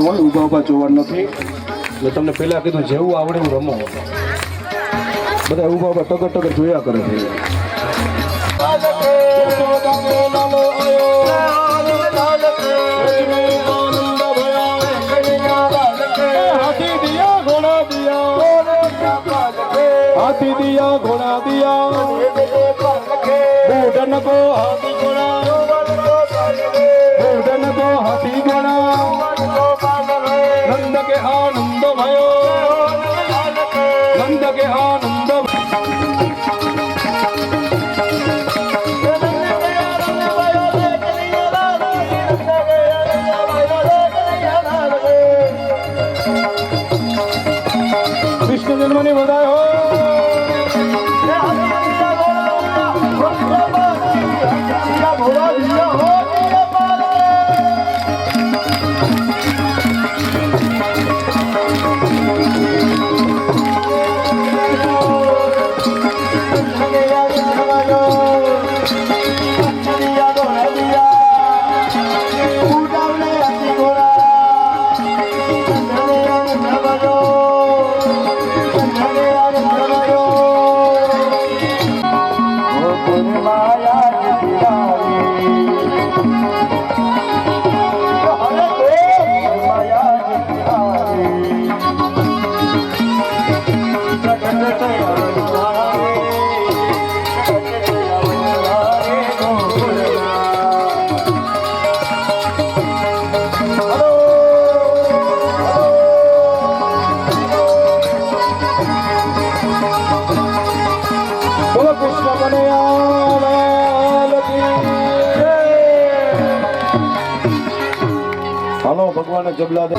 હોય, ઊભા ઊભા જોવાનું નથી. એટલે તમને પહેલાં કીધું જેવું આવડે એવું રમો. બધા ઊભા ઊભા ટગર ટગર જોયા કરે છે. हाथी दिया घोड़ा दिया बूढ़न को हाथी घोड़ा बूढ़न को हाथी घोड़ा नंद के आनंद भयो नंद के आनंद कृष्ण जन्म ने बधाई हो હાલો ભગવાન જબલા દે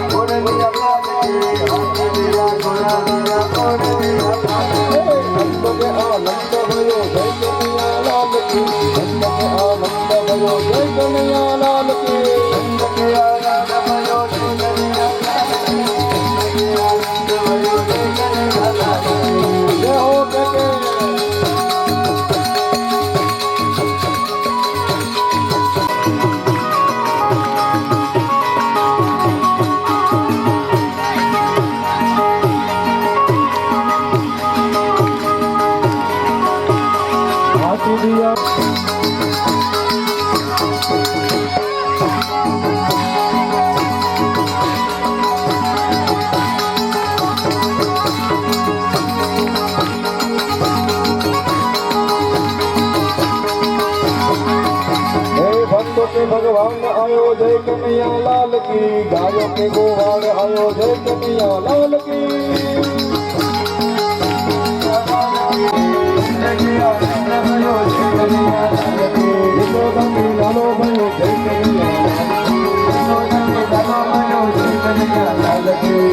के भगवान आयो जय कन्हैया लाल की गायों के गोवाड़ आयो जय कन्हैया लाल की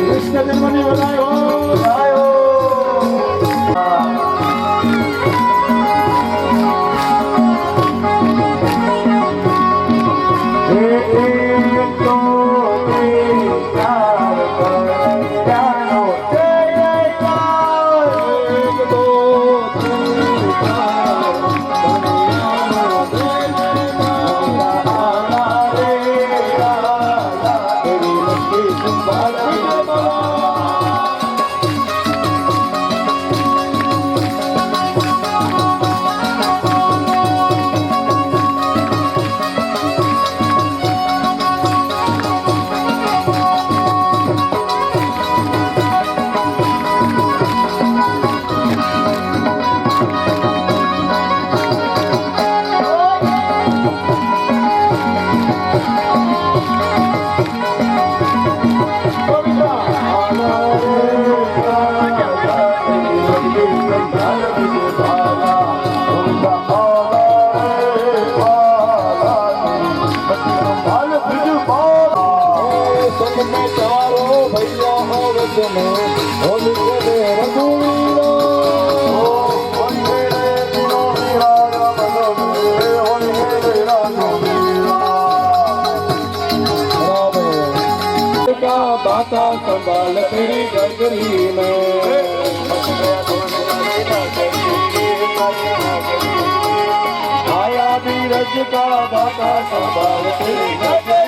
कृष्ण जन्मनि बधाई हो दाता संभाल तेरी गगरी में आया बीरज का दाता संभाल तेरी गगरी